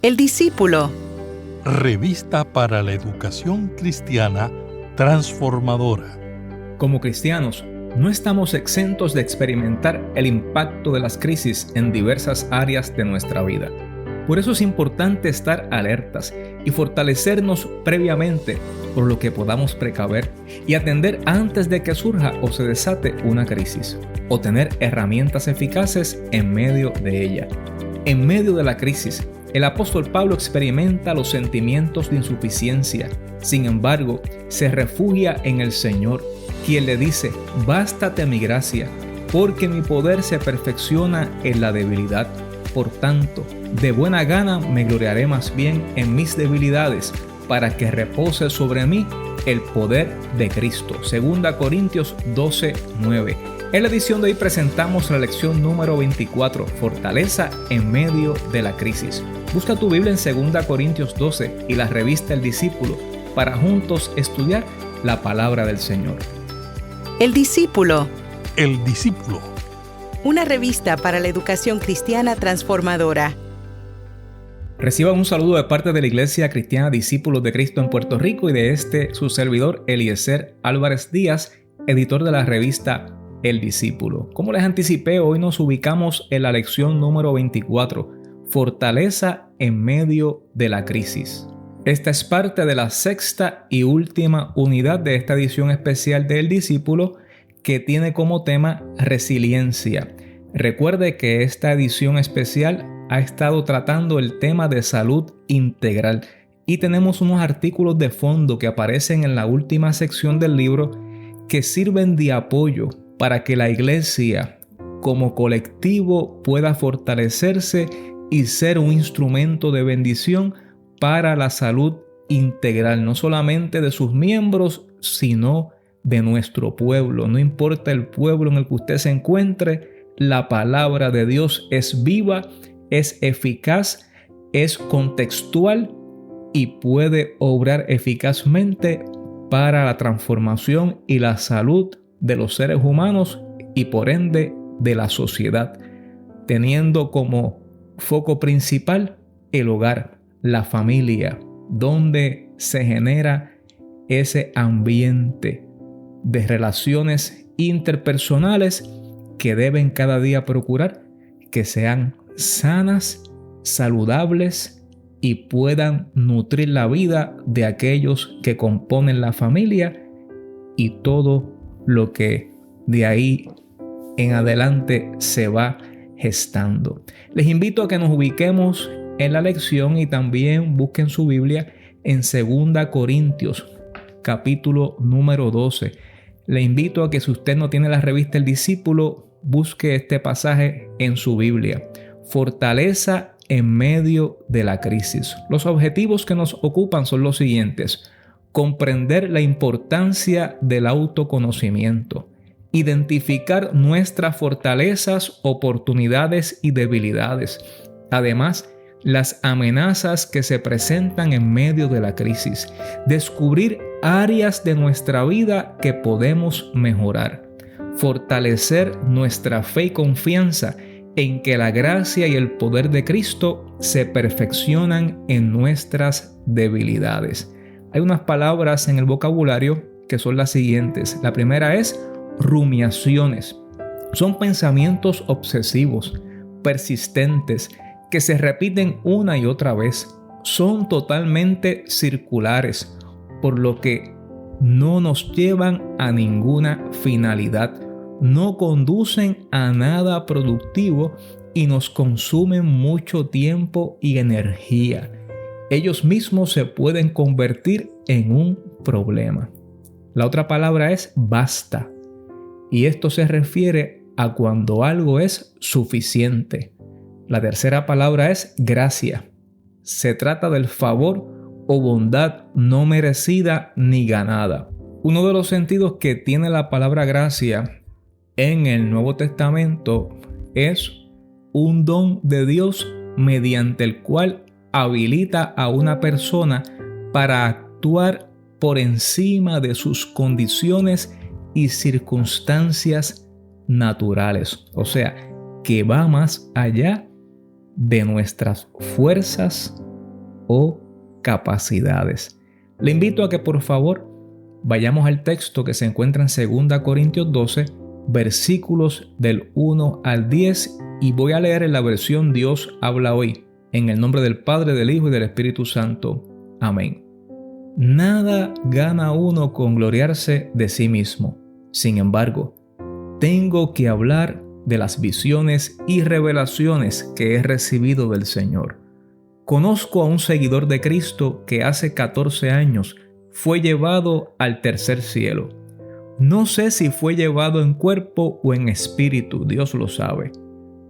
El discípulo. Revista para la educación cristiana transformadora. Como cristianos, no estamos exentos de experimentar el impacto de las crisis en diversas áreas de nuestra vida. Por eso es importante estar alertas y fortalecernos previamente por lo que podamos precaver y atender antes de que surja o se desate una crisis, o tener herramientas eficaces en medio de ella. En medio de la crisis, el apóstol Pablo experimenta los sentimientos de insuficiencia. Sin embargo, se refugia en el Señor, quien le dice: «Bástate mi gracia, porque mi poder se perfecciona en la debilidad. Por tanto, de buena gana me gloriaré más bien en mis debilidades, para que repose sobre mí el poder de Cristo». 2 Corintios 12:9. En la edición de hoy presentamos la lección número 24, Fortaleza en medio de la crisis. Busca tu Biblia en 2 Corintios 12 y la revista El Discípulo para juntos estudiar la palabra del Señor. El discípulo. El discípulo. Una revista para la educación cristiana transformadora. Reciban un saludo de parte de la Iglesia Cristiana Discípulos de Cristo en Puerto Rico y de su servidor Eliezer Álvarez Díaz, editor de la revista El Discípulo. Como les anticipé, hoy nos ubicamos en la lección número 24, Fortaleza en medio de la crisis. Esta es parte de la sexta y última unidad de esta edición especial de El Discípulo, que tiene como tema resiliencia. Recuerde que esta edición especial ha estado tratando el tema de salud integral y tenemos unos artículos de fondo que aparecen en la última sección del libro que sirven de apoyo para que la iglesia como colectivo pueda fortalecerse y ser un instrumento de bendición para la salud integral, no solamente de sus miembros, sino de nuestro pueblo. No importa el pueblo en el que usted se encuentre, la palabra de Dios es viva, es eficaz, es contextual y puede obrar eficazmente para la transformación y la salud de los seres humanos y por ende de la sociedad, teniendo como foco principal el hogar, la familia, donde se genera ese ambiente de relaciones interpersonales que deben cada día procurar que sean sanas, saludables y puedan nutrir la vida de aquellos que componen la familia y todo lo que de ahí en adelante se va gestando. Les invito a que nos ubiquemos en la lección y también busquen su Biblia en 2 Corintios, capítulo número 12. Le invito a que si usted no tiene la revista El Discípulo, busque este pasaje en su Biblia. Fortaleza en medio de la crisis. Los objetivos que nos ocupan son los siguientes: comprender la importancia del autoconocimiento, identificar nuestras fortalezas, oportunidades y debilidades. Además, las amenazas que se presentan en medio de la crisis, descubrir áreas de nuestra vida que podemos mejorar, fortalecer nuestra fe y confianza en que la gracia y el poder de Cristo se perfeccionan en nuestras debilidades. Hay unas palabras en el vocabulario que son las siguientes. La primera es rumiaciones. Son pensamientos obsesivos, persistentes, que se repiten una y otra vez. Son totalmente circulares, por lo que no nos llevan a ninguna finalidad, no conducen a nada productivo y nos consumen mucho tiempo y energía. Ellos mismos se pueden convertir en un problema. La otra palabra es basta, y esto se refiere a cuando algo es suficiente. La tercera palabra es gracia. Se trata del favor o bondad no merecida ni ganada. Uno de los sentidos que tiene la palabra gracia en el Nuevo Testamento es un don de Dios mediante el cual habilita a una persona para actuar por encima de sus condiciones y circunstancias naturales. O sea, que va más allá de nuestras fuerzas, o capacidades. Le invito a que por favor vayamos al texto que se encuentra en 2 Corintios 12, versículos del 1 al 10, y voy a leer en la versión Dios habla hoy, en el nombre del Padre, del Hijo y del Espíritu Santo. Amén. Nada gana uno con gloriarse de sí mismo. Sin embargo, tengo que hablar de las visiones y revelaciones que he recibido del Señor. Conozco a un seguidor de Cristo que hace 14 años fue llevado al tercer cielo. No sé si fue llevado en cuerpo o en espíritu, Dios lo sabe.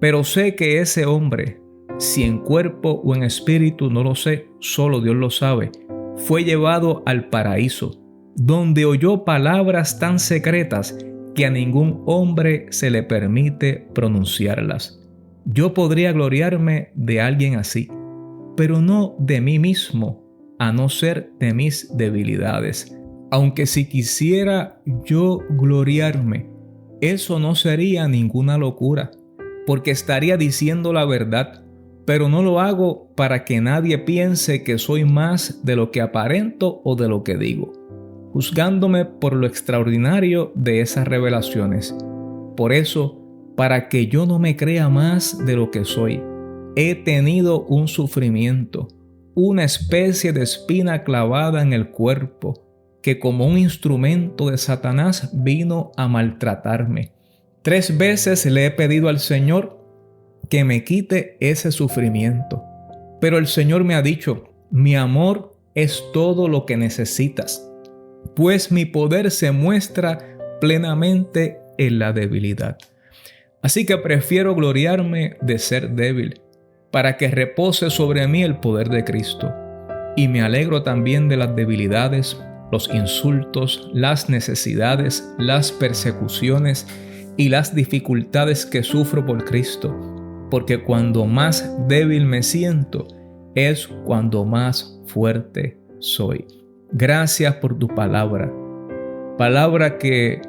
Pero sé que ese hombre, si en cuerpo o en espíritu, no lo sé, solo Dios lo sabe, fue llevado al paraíso, donde oyó palabras tan secretas que a ningún hombre se le permite pronunciarlas. Yo podría gloriarme de alguien así, pero no de mí mismo, a no ser de mis debilidades. Aunque si quisiera yo gloriarme, eso no sería ninguna locura, porque estaría diciendo la verdad, pero no lo hago para que nadie piense que soy más de lo que aparento o de lo que digo, juzgándome por lo extraordinario de esas revelaciones. Por eso, para que yo no me crea más de lo que soy, he tenido un sufrimiento, una especie de espina clavada en el cuerpo, que como un instrumento de Satanás vino a maltratarme. 3 veces le he pedido al Señor que me quite ese sufrimiento, pero el Señor me ha dicho: mi amor es todo lo que necesitas, pues mi poder se muestra plenamente en la debilidad. Así que prefiero gloriarme de ser débil, para que repose sobre mí el poder de Cristo. Y me alegro también de las debilidades, los insultos, las necesidades, las persecuciones y las dificultades que sufro por Cristo, porque cuando más débil me siento, es cuando más fuerte soy. Gracias por tu palabra, palabra que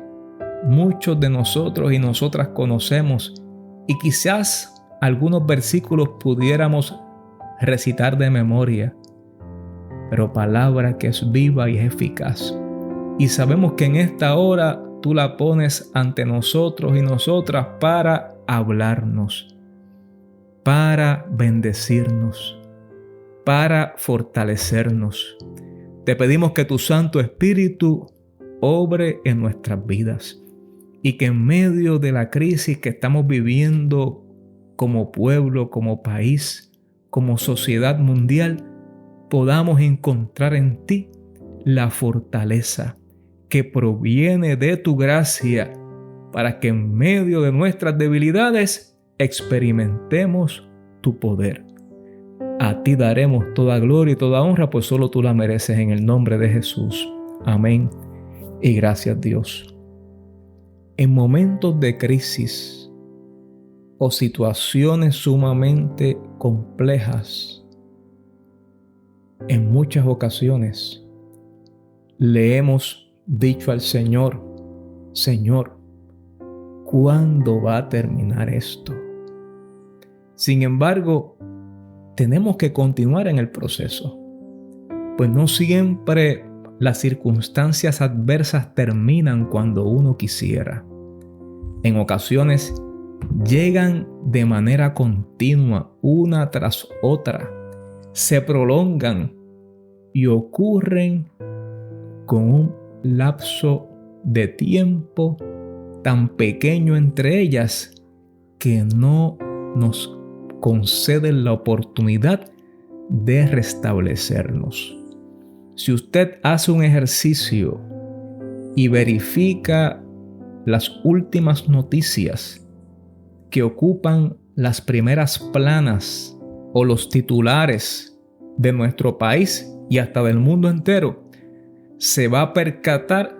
muchos de nosotros y nosotras conocemos, y quizás algunos versículos pudiéramos recitar de memoria, pero palabra que es viva y es eficaz. Y sabemos que en esta hora tú la pones ante nosotros y nosotras para hablarnos, para bendecirnos, para fortalecernos. Te pedimos que tu Santo Espíritu obre en nuestras vidas y que en medio de la crisis que estamos viviendo como pueblo, como país, como sociedad mundial, podamos encontrar en ti la fortaleza que proviene de tu gracia, para que en medio de nuestras debilidades experimentemos tu poder. A ti daremos toda gloria y toda honra, pues solo tú la mereces, en el nombre de Jesús. Amén y gracias, Dios. En momentos de crisis o situaciones sumamente complejas, en muchas ocasiones le hemos dicho al Señor: Señor, ¿cuándo va a terminar esto? Sin embargo, tenemos que continuar en el proceso, pues no siempre las circunstancias adversas terminan cuando uno quisiera. En ocasiones llegan de manera continua, una tras otra, se prolongan y ocurren con un lapso de tiempo tan pequeño entre ellas que no nos conceden la oportunidad de restablecernos. Si usted hace un ejercicio y verifica las últimas noticias que ocupan las primeras planas o los titulares de nuestro país y hasta del mundo entero, se va a percatar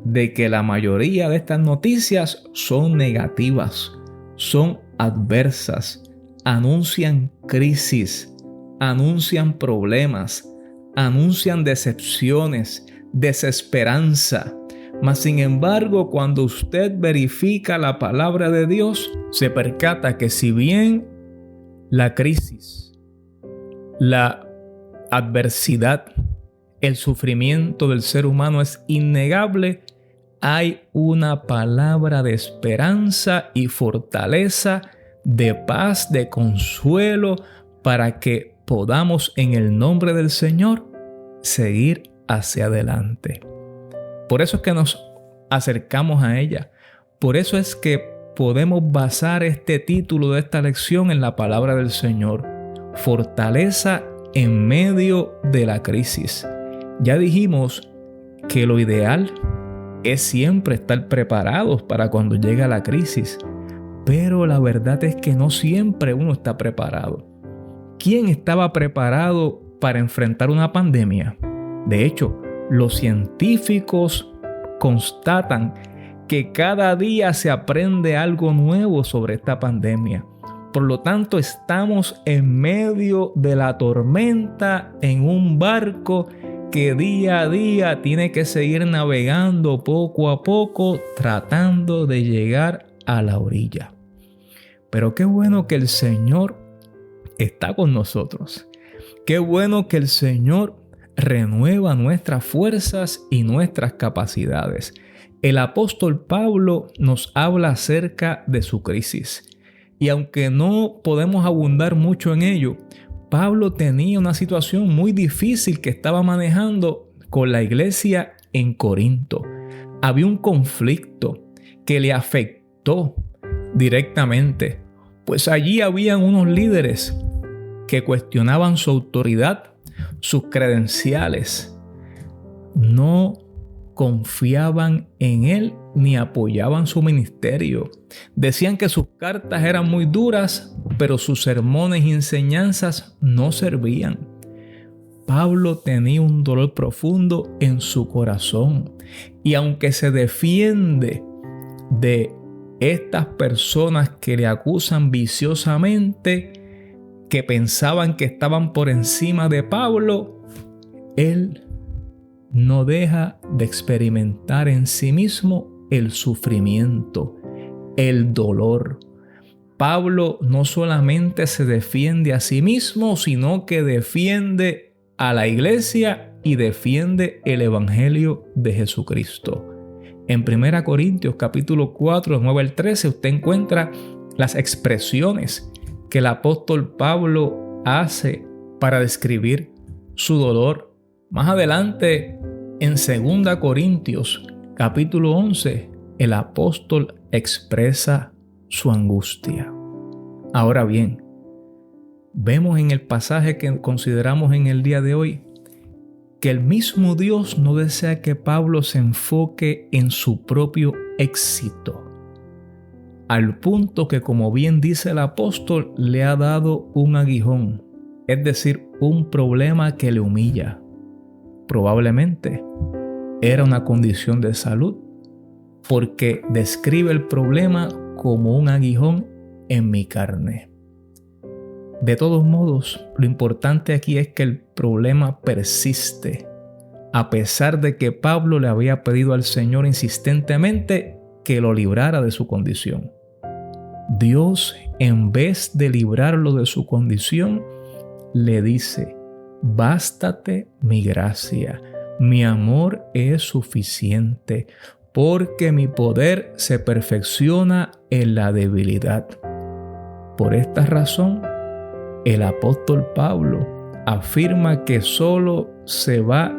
de que la mayoría de estas noticias son negativas, son adversas, anuncian crisis, anuncian problemas, anuncian decepciones, desesperanza. Mas sin embargo, cuando usted verifica la palabra de Dios, se percata que si bien la crisis, la adversidad, el sufrimiento del ser humano es innegable, hay una palabra de esperanza y fortaleza, de paz, de consuelo, para que podamos en el nombre del Señor seguir hacia adelante. Por eso es que nos acercamos a ella. Por eso es que podemos basar este título de esta lección en la palabra del Señor. Fortaleza en medio de la crisis. Ya dijimos que lo ideal es siempre estar preparados para cuando llega la crisis. Pero la verdad es que no siempre uno está preparado. ¿Quién estaba preparado para enfrentar una pandemia? De hecho, los científicos constatan que cada día se aprende algo nuevo sobre esta pandemia. Por lo tanto, estamos en medio de la tormenta en un barco que día a día tiene que seguir navegando poco a poco, tratando de llegar a la orilla. Pero qué bueno que el Señor está con nosotros. Qué bueno que el Señor renueva nuestras fuerzas y nuestras capacidades. El apóstol Pablo nos habla acerca de su crisis. Y aunque no podemos abundar mucho en ello, Pablo tenía una situación muy difícil que estaba manejando con la iglesia en Corinto. Había un conflicto que le afectó directamente, pues allí habían unos líderes que cuestionaban su autoridad, sus credenciales. No confiaban en él ni apoyaban su ministerio. Decían que sus cartas eran muy duras, pero sus sermones y enseñanzas no servían. Pablo tenía un dolor profundo en su corazón, y aunque se defiende de estas personas que le acusan viciosamente, que pensaban que estaban por encima de Pablo, él no deja de experimentar en sí mismo el sufrimiento, el dolor. Pablo no solamente se defiende a sí mismo, sino que defiende a la iglesia y defiende el evangelio de Jesucristo. En 1 Corintios capítulo 4, 9 al 13, usted encuentra las expresiones que el apóstol Pablo hace para describir su dolor. Más adelante, en 2 Corintios capítulo 11, el apóstol expresa su angustia. Ahora bien, vemos en el pasaje que consideramos en el día de hoy que el mismo Dios no desea que Pablo se enfoque en su propio éxito, al punto que, como bien dice el apóstol, le ha dado un aguijón, es decir, un problema que le humilla. Probablemente era una condición de salud, porque describe el problema como un aguijón en mi carne. De todos modos, lo importante aquí es que el problema persiste, a pesar de que Pablo le había pedido al Señor insistentemente que lo librara de su condición. Dios, en vez de librarlo de su condición, le dice: bástate mi gracia, mi amor es suficiente, porque mi poder se perfecciona en la debilidad. Por esta razón, el apóstol Pablo afirma que solo se va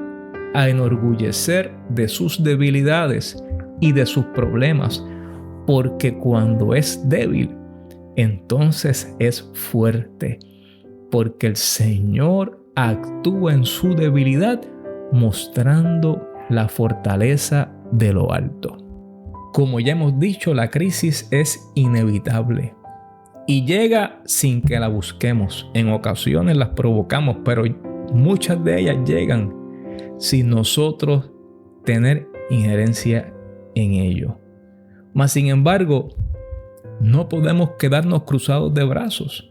a enorgullecer de sus debilidades y de sus problemas, porque cuando es débil, entonces es fuerte, porque el Señor actúa en su debilidad, mostrando la fortaleza de lo alto. Como ya hemos dicho, la crisis es inevitable y llega sin que la busquemos. En ocasiones las provocamos, pero muchas de ellas llegan sin nosotros tener injerencia en ello. Mas, sin embargo, no podemos quedarnos cruzados de brazos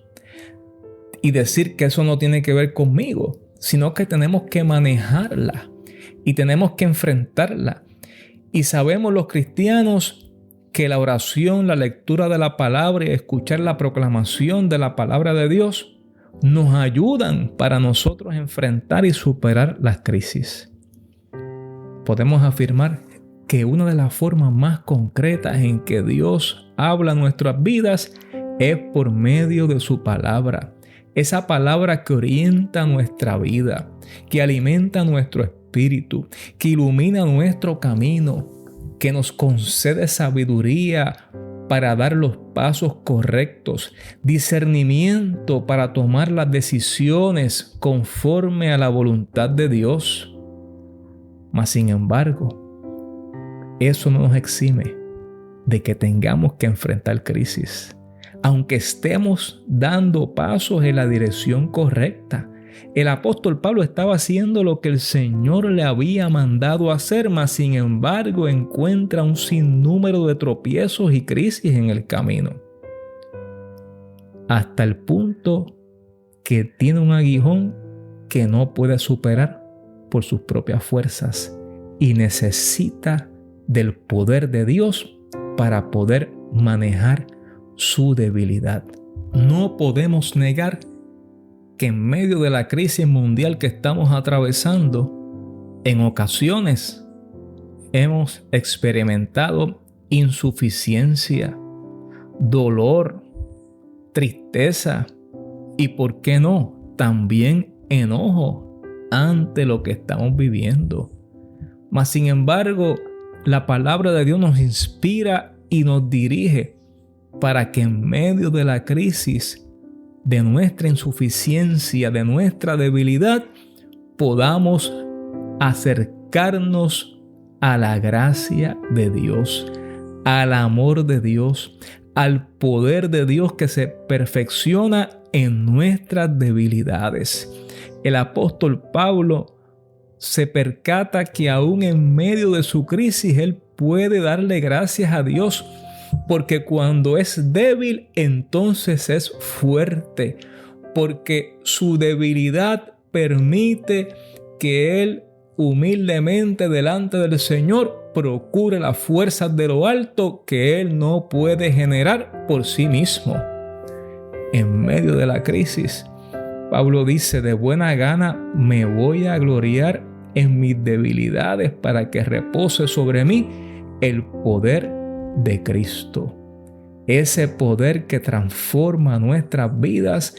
y decir que eso no tiene que ver conmigo, sino que tenemos que manejarla y tenemos que enfrentarla. Y sabemos los cristianos que la oración, la lectura de la palabra y escuchar la proclamación de la palabra de Dios nos ayudan para nosotros enfrentar y superar las crisis. Podemos afirmar que una de las formas más concretas en que Dios habla en nuestras vidas es por medio de su palabra. Esa palabra que orienta nuestra vida, que alimenta nuestro espíritu, que ilumina nuestro camino, que nos concede sabiduría para dar los pasos correctos, discernimiento para tomar las decisiones conforme a la voluntad de Dios. Mas, sin embargo, eso no nos exime de que tengamos que enfrentar crisis. Aunque estemos dando pasos en la dirección correcta, el apóstol Pablo estaba haciendo lo que el Señor le había mandado hacer, mas sin embargo encuentra un sinnúmero de tropiezos y crisis en el camino. Hasta el punto que tiene un aguijón que no puede superar por sus propias fuerzas y necesita del poder de Dios para poder manejar su debilidad. No podemos negar que en medio de la crisis mundial que estamos atravesando, en ocasiones hemos experimentado insuficiencia, dolor, tristeza y, ¿por qué no?, también enojo ante lo que estamos viviendo. Mas, sin embargo, la palabra de Dios nos inspira y nos dirige para que en medio de la crisis, de nuestra insuficiencia, de nuestra debilidad, podamos acercarnos a la gracia de Dios, al amor de Dios, al poder de Dios que se perfecciona en nuestras debilidades. El apóstol Pablo se percata que aún en medio de su crisis, él puede darle gracias a Dios, porque cuando es débil, entonces es fuerte, porque su debilidad permite que él humildemente delante del Señor procure las fuerzas de lo alto que él no puede generar por sí mismo. En medio de la crisis, Pablo dice: de buena gana me voy a gloriar en mis debilidades para que repose sobre mí el poder de Cristo. Ese poder que transforma nuestras vidas,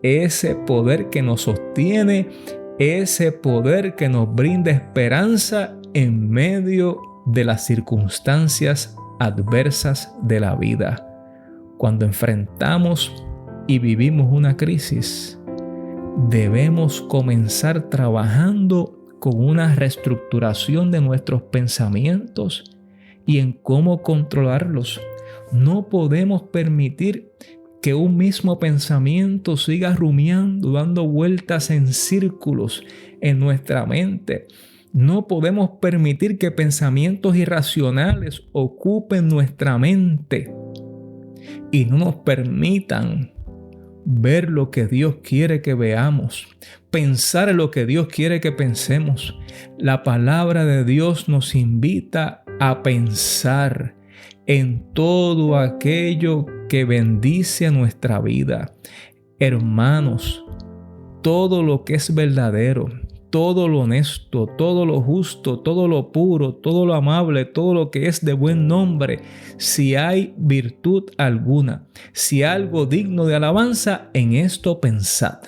ese poder que nos sostiene, ese poder que nos brinda esperanza en medio de las circunstancias adversas de la vida. Cuando enfrentamos y vivimos una crisis, debemos comenzar trabajando con una reestructuración de nuestros pensamientos y en cómo controlarlos. No podemos permitir que un mismo pensamiento siga rumiando, dando vueltas en círculos en nuestra mente. No podemos permitir que pensamientos irracionales ocupen nuestra mente y no nos permitan ver lo que Dios quiere que veamos, pensar en lo que Dios quiere que pensemos. La palabra de Dios nos invita a pensar en todo aquello que bendice a nuestra vida. Hermanos, todo lo que es verdadero, todo lo honesto, todo lo justo, todo lo puro, todo lo amable, todo lo que es de buen nombre, si hay virtud alguna, si algo digno de alabanza, en esto pensad.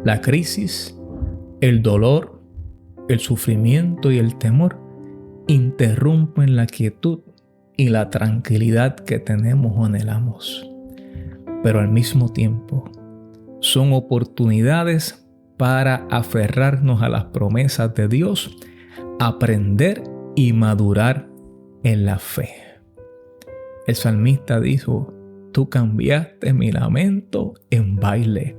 La crisis, el dolor, el sufrimiento y el temor interrumpen la quietud y la tranquilidad que tenemos o anhelamos. Pero al mismo tiempo, son oportunidades para aferrarnos a las promesas de Dios, aprender y madurar en la fe. El salmista dijo: tú cambiaste mi lamento en baile,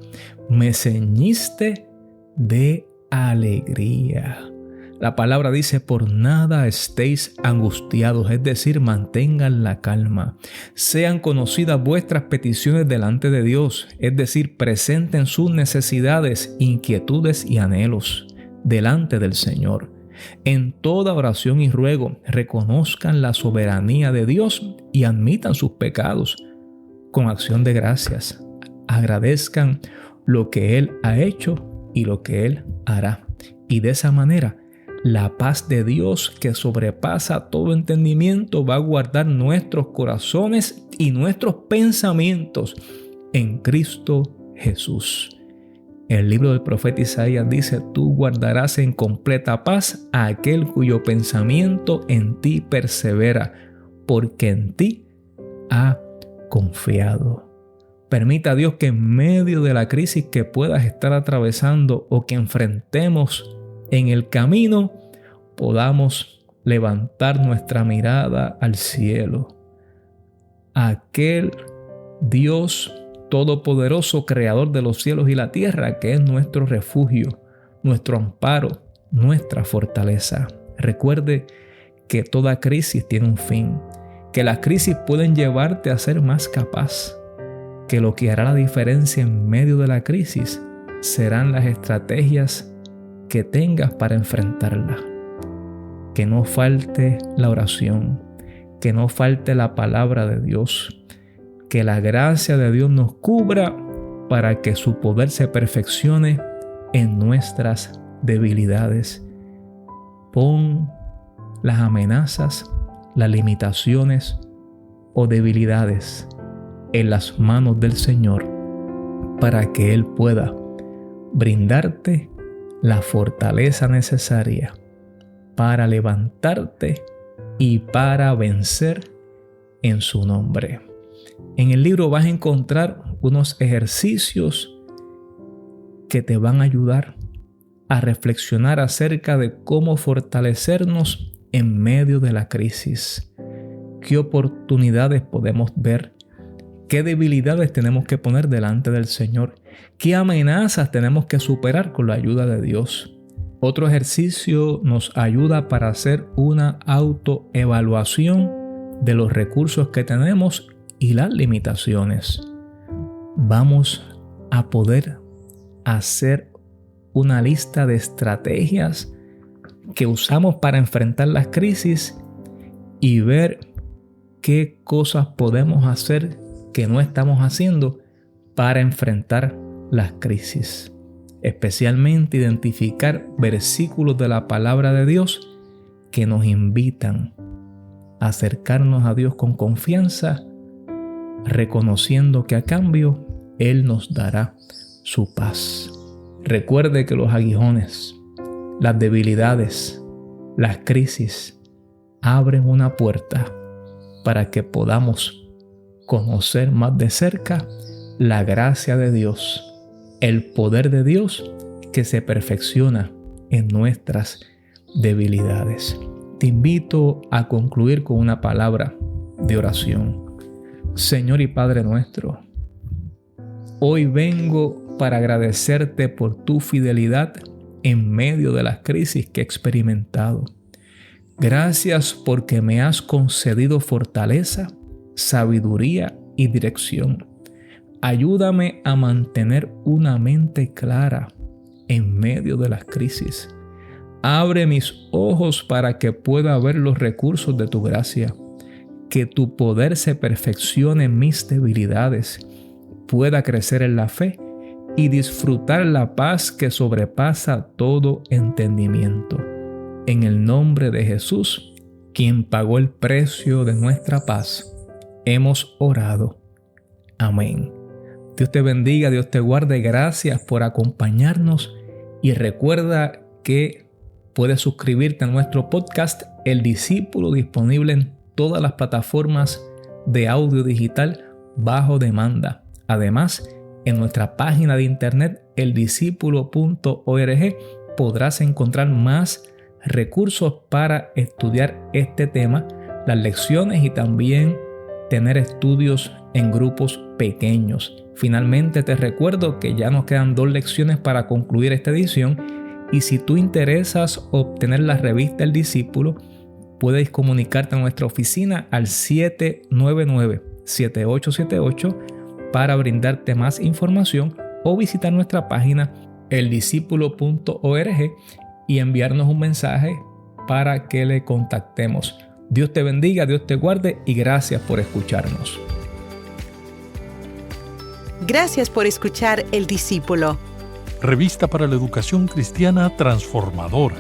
me ceñiste de alegría. La palabra dice: por nada estéis angustiados, es decir, mantengan la calma. Sean conocidas vuestras peticiones delante de Dios, es decir, presenten sus necesidades, inquietudes y anhelos delante del Señor. En toda oración y ruego, reconozcan la soberanía de Dios y admitan sus pecados con acción de gracias. Agradezcan lo que Él ha hecho y lo que Él hará. Y de esa manera, la paz de Dios que sobrepasa todo entendimiento va a guardar nuestros corazones y nuestros pensamientos en Cristo Jesús. El libro del profeta Isaías dice: tú guardarás en completa paz a aquel cuyo pensamiento en ti persevera, porque en ti ha confiado. Permita a Dios que en medio de la crisis que puedas estar atravesando o que enfrentemos en el camino, podamos levantar nuestra mirada al cielo. Aquel Dios todopoderoso, creador de los cielos y la tierra, que es nuestro refugio, nuestro amparo, nuestra fortaleza. Recuerde que toda crisis tiene un fin, que las crisis pueden llevarte a ser más capaz, que lo que hará la diferencia en medio de la crisis serán las estrategias que tengas para enfrentarla. Que no falte la oración, que no falte la palabra de Dios, que la gracia de Dios nos cubra para que su poder se perfeccione en nuestras debilidades. Pon las amenazas, las limitaciones o debilidades en las manos del Señor para que Él pueda brindarte la fortaleza necesaria para levantarte y para vencer en su nombre. En el libro vas a encontrar unos ejercicios que te van a ayudar a reflexionar acerca de cómo fortalecernos en medio de la crisis. ¿Qué oportunidades podemos ver? ¿Qué debilidades tenemos que poner delante del Señor? ¿Qué amenazas tenemos que superar con la ayuda de Dios? Otro ejercicio nos ayuda para hacer una autoevaluación de los recursos que tenemos y las limitaciones. Vamos a poder hacer una lista de estrategias que usamos para enfrentar las crisis y ver qué cosas podemos hacer que no estamos haciendo para enfrentar las crisis. Especialmente identificar versículos de la palabra de Dios que nos invitan a acercarnos a Dios con confianza, reconociendo que a cambio Él nos dará su paz. Recuerde que los aguijones, las debilidades, las crisis abren una puerta para que podamos conocer más de cerca la gracia de Dios, el poder de Dios que se perfecciona en nuestras debilidades. Te invito a concluir con una palabra de oración. Señor y Padre nuestro, hoy vengo para agradecerte por tu fidelidad en medio de las crisis que he experimentado. Gracias porque me has concedido fortaleza, sabiduría y dirección. Ayúdame a mantener una mente clara en medio de las crisis. Abre mis ojos para que pueda ver los recursos de tu gracia. Que tu poder se perfeccione en mis debilidades, pueda crecer en la fe y disfrutar la paz que sobrepasa todo entendimiento. En el nombre de Jesús, quien pagó el precio de nuestra paz, hemos orado. Amén. Dios te bendiga, Dios te guarde. Gracias por acompañarnos y recuerda que puedes suscribirte a nuestro podcast El Discípulo, disponible en todas las plataformas de audio digital bajo demanda. Además, en nuestra página de internet eldiscipulo.org podrás encontrar más recursos para estudiar este tema, las lecciones y también tener estudios en grupos pequeños. Finalmente te recuerdo que ya nos quedan 2 lecciones para concluir esta edición y si tú interesas obtener la revista El Discípulo, puedes comunicarte a nuestra oficina al 799-7878 para brindarte más información o visitar nuestra página eldiscipulo.org y enviarnos un mensaje para que le contactemos. Dios te bendiga, Dios te guarde y gracias por escucharnos. Gracias por escuchar El Discípulo. Revista para la Educación Cristiana Transformadora.